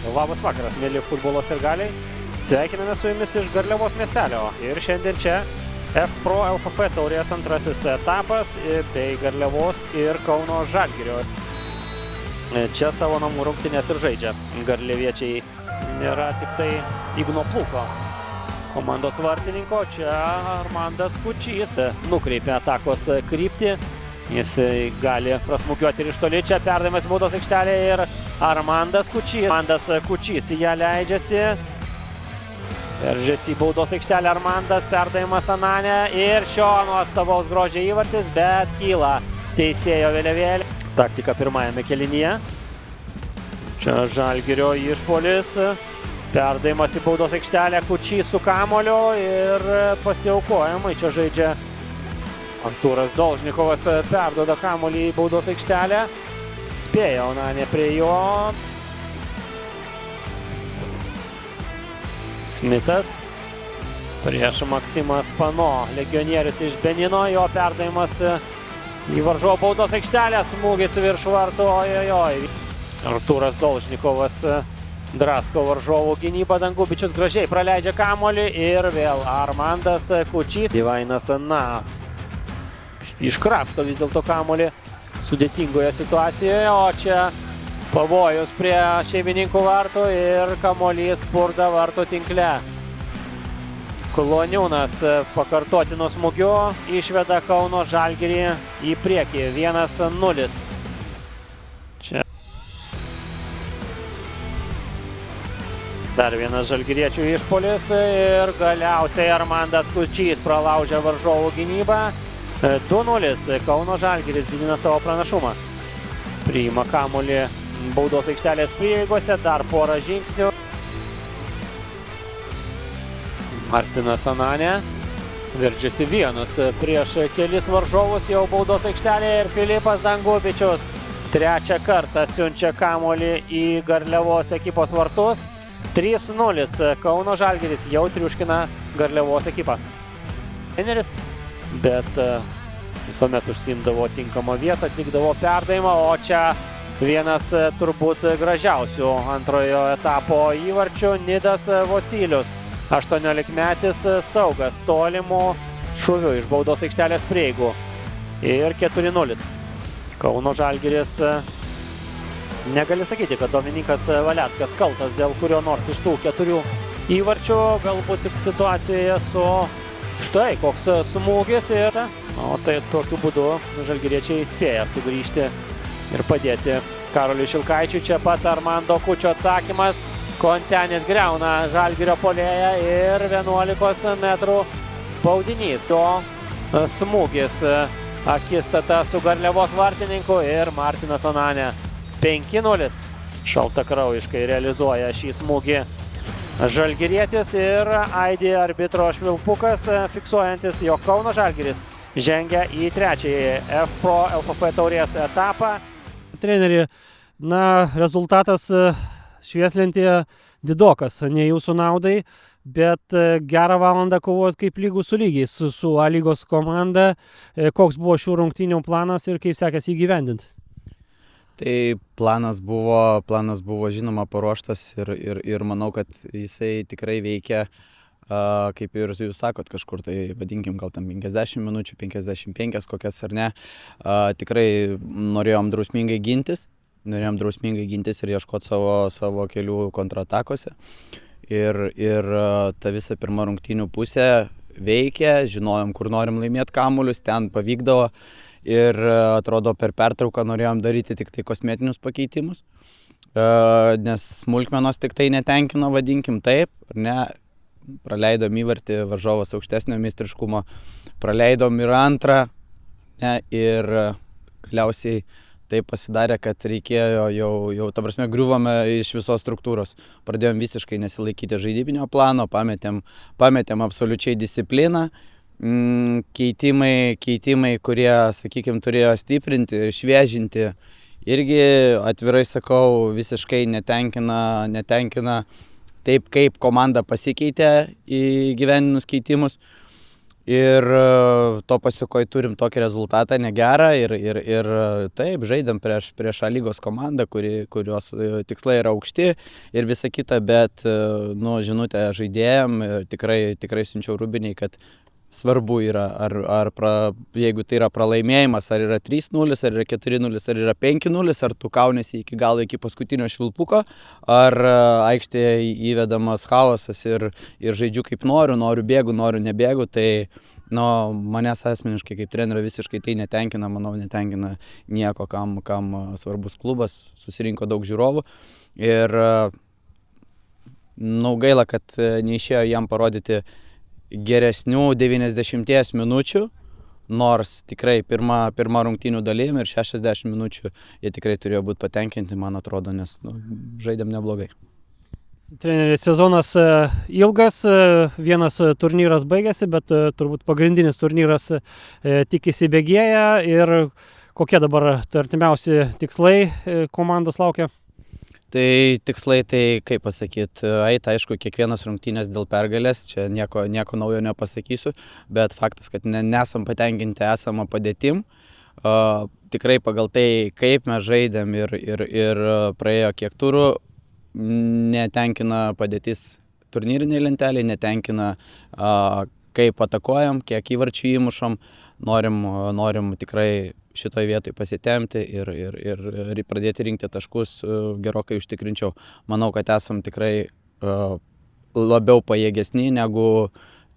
Labas vakaras, mėly futbolo sirgaliai. Sveikiname su jumis iš Garliavos miestelio. Ir šiandien čia F-Pro LFF taurės antrasis etapas bei Garliavos ir Kauno Žalgirio. Čia savo namų rungtynes ir žaidžia. Garliaviečiai nėra tik tai Igno Plūko komandos vartininko. Čia Armandas Kučys nukreipia atakos kryptį. Jis gali prasmukiuoti ir iš toli. Čia perdavimas baudos aikštelė ir Armandas Kučys. Armandas Kučys į ją leidžiasi. Veržiasi į baudos aikštelę Armandas, perdavimas Anane ir šio nuostabaus grožio įvartis, bet kyla teisėjo vėliavėlė. Taktika pirmajame kėlinyje. Čia Žalgirio išpuolis. Perdavimas į baudos aikštelę, Kučys su kamuoliu ir pasiaukojimai. Čia žaidžia Artūras Dolžnikovas, perduoda kamuolį į baudos aikštelę. Spėja Onanė prie jo. Smitas prieš Maksimą Spano, legionierius iš Benino. Jo perdavimas į varžovo baudos aikštelę, smūgis virš vartų. Ojojoj. Artūras Dolžnikovas drasko varžovų gynybą. Dangubičius gražiai praleidžia kamuolį ir vėl Armandas Kučys. Divainas na iškrapšto vis dėlto kamuolį sudėtingoje situacijoje, o čia pavojus prie šeimininkų vartų ir kamuolys spurda vartų tinkle. Koloniūnas pakartotinu smūgiu išveda Kauno Žalgirį į priekį 1-0. Čia dar vienas žalgiriečių išpuolis ir galiausiai Armandas Kučys pralaužia varžovų gynybą. 2-0. Kauno Žalgiris didina savo pranašumą. Priima kamuolį baudos aikštelės prieigose, dar porą žingsnių. Martinas Anane veržiasi vienas prieš kelis varžovus jau baudos aikštelėje ir Filipas Dangubičius trečią kartą siunčia kamuolį į Garliavos ekipos vartus. 3-0. Kauno Žalgiris jau triuškina Garliavos ekipą. Treneris, bet visuomet užsiimdavo tinkamą vietą, atlikdavo perdavimą, o čia vienas turbūt gražiausių antrojo etapo įvarčių Nidas Vosylius. 18-metis saugas tolimų šūvių iš baudos aikštelės prieigų. Ir 4-0. Kauno Žalgiris negali sakyti, kad Dominykas Valeckas kaltas dėl kurio nors iš tų 4 įvarčių, galbūt tik situacijoje su štai koks smūgis ir o tai tokiu būdu žalgiriečiai spėja sugrįžti ir padėti Karoliui Šilkaičiui. Čia pat Armando Kučio atsakymas. Kontenis griauna Žalgirio puolėją ir 11 metrų baudinys. O smūgis akistata su Garliavos vartininku ir Martinas Anane. 5-0. Šaltakraujiškai realizuoja šį smūgį žalgirietis ir aidi arbitro švilpukas, fiksuojantis, jog Kauno Žalgiris žengia į trečiąjį F-Pro LFF taurės etapą. Treneri, rezultatas švieslentėje didokas, ne jūsų naudai, bet gerą valandą kovojot kaip lygų su lygiais su A lygos komanda. Koks buvo šių rungtynių planas ir kaip sekėsi įgyvendinti? Tai planas buvo žinoma paruoštas ir manau, kad jisai tikrai veikia, kaip ir jūs sakot, kažkur tai vadinkim gal tam 50 minučių, 55 kokias ar ne. Tikrai norėjom drausmingai gintis ir ieškoti savo kelių kontratakose. Ir ta visa pirma rungtynių pusė veikia, žinojom, kur norim laimėti kamuolius, ten pavykdavo. Ir atrodo per pertrauką norėjom daryti tik tai kosmetinius pakeitimus, nes smulkmenos tik tai netenkino, vadinkim taip, ar ne, praleidom įvartį, varžovas aukštesnio meistriškumo, praleidom ir antrą, ne, ir galiausiai tai pasidarė, kad reikėjo jau ta prasme, griuvome iš visos struktūros, pradėjom visiškai nesilaikyti žaidybinio plano, pametėm absoliučiai discipliną. Keitimai, kurie, sakykime, turėjo stiprinti, šviežinti, irgi atvirai sakau, visiškai netenkina taip, kaip komanda pasikeitė įgyvendinus keitimus. Ir to pasekoj turim tokį rezultatą negerą ir taip, žaidėm prieš A lygos komandą, kurios tikslai yra aukšti ir visa kita, bet nu, žinutę žaidėjam tikrai siunčiau Rubiniai, kad svarbu yra, jeigu tai yra pralaimėjimas, ar yra 3-0, ar yra 4-0, ar yra 5-0, ar tu kauniesi iki galo, iki paskutinio švilpuko, ar aikštėje įvedamas chaosas ir žaidžiu kaip noriu bėgu, noriu nebėgu, tai nu, manęs asmeniškai kaip trenerio visiškai tai netenkina, manau, netenkina nieko, kam svarbus klubas, susirinko daug žiūrovų ir nu, gaila, kad neišėjo jam parodyti geresnių 90 minučių, nors tikrai pirma rungtynių dalyje ir 60 minučių jie tikrai turėjo būti patenkinti, man atrodo, nes nu, žaidėm neblogai. Treneri, sezonas ilgas, vienas turnyras baigėsi, bet turbūt pagrindinis turnyras tik įsibėgėja ir kokie dabar artimiausi tikslai komandos laukia? Tai tikslai, tai kaip pasakyti, aišku, kiekvienas rungtynės dėl pergalės, čia nieko naujo nepasakysiu, bet faktas, kad nesam patenkinti esamą padėtim. Tikrai pagal tai, kaip mes žaidėm ir praėjo kiek turų, netenkina padėtis turnyriniai lenteliai, netenkina kaip atakuojam, kiek įvarčių įmušam, norim tikrai šitoje vietoje pasitemti ir pradėti rinkti taškus gerokai užtikrinčiau. Manau, kad esam tikrai labiau pajėgesni negu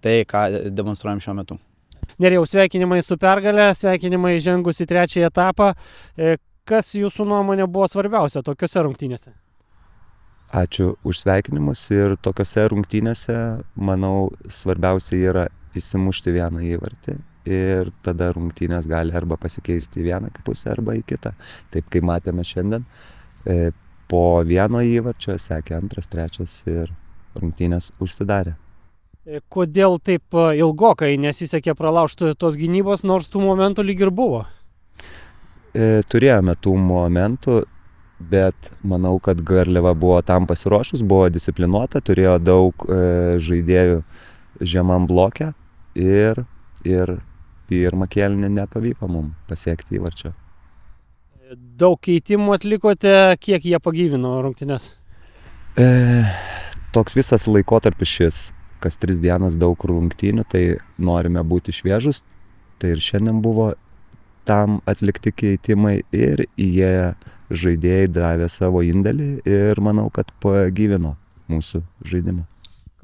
tai, ką demonstruojam šiuo metu. Nerijau, sveikinimai su pergale, sveikinimai žengus į trečiąjį etapą. Kas jūsų nuomonė buvo svarbiausia tokiuose rungtynėse? Ačiū už sveikinimus ir tokiuose rungtynėse, manau, svarbiausia yra įsimušti vieną įvartį. Ir tada rungtynės gali arba pasikeisti į vieną pusę arba į kitą. Taip kaip matėme šiandien, po vieno įvarčio sekė antras, trečias ir rungtynės užsidarė. Kodėl taip ilgokai nesisekė pralaužti tos gynybos, nors tų momentų lyg ir buvo? Turėjome tų momentų, bet manau, kad Garliava buvo tam pasiruošus, buvo disciplinuota, turėjo daug žaidėjų žemam bloke ir pirmą kėlinį nepavyko mums pasiekti įvarčio. Daug keitimų atlikote, kiek jie pagyvino rungtynes? Toks visas laikotarpis šis, kas 3 dienas daug rungtynių, tai norime būti šviežus, tai ir šiandien buvo tam atlikti keitimai ir jie žaidėjai davė savo indėlį ir manau, kad pagyvino mūsų žaidimą.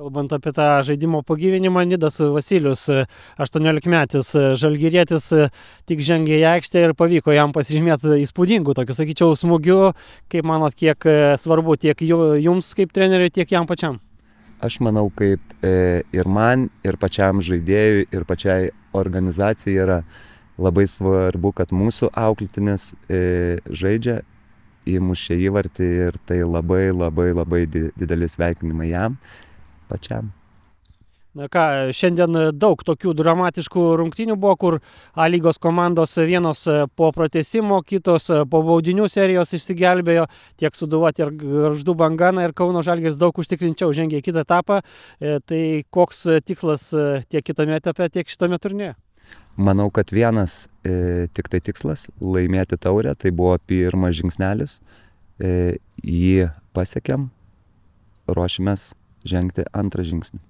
Kalbant apie tą žaidimo pagyvinimą, Nidas Vasilius, 18-metis žalgirietis, tik žengė į aikštę ir pavyko jam pasižymėti įspūdingų, tokių, sakyčiau, smūgių. Kaip manot, kiek svarbu tiek jums kaip treneriui, tiek jam pačiam? Aš manau, kaip ir man, ir pačiam žaidėjui, ir pačiai organizacijai yra labai svarbu, kad mūsų auklėtinis žaidžia, įmušė įvartį ir tai labai dideli sveikinimai jam. Pačiam. Na ką, šiandien daug tokių dramatiškų rungtynių buvo, kur A lygos komandos vienos po pratęsimo, kitos po baudinių serijos išsigelbėjo, tiek Sūduva, tiek Gargždų Banga, ir Kauno Žalgiris daug užtikrinčiau žengė į kitą etapą. Tai koks tikslas tiek kitame etape, tiek šitame turnyre? Manau, kad vienas tik tai tikslas - laimėti taurę, tai buvo pirmas žingsnelis, jį pasiekėm, ruošimės žengti antrą žingsnį.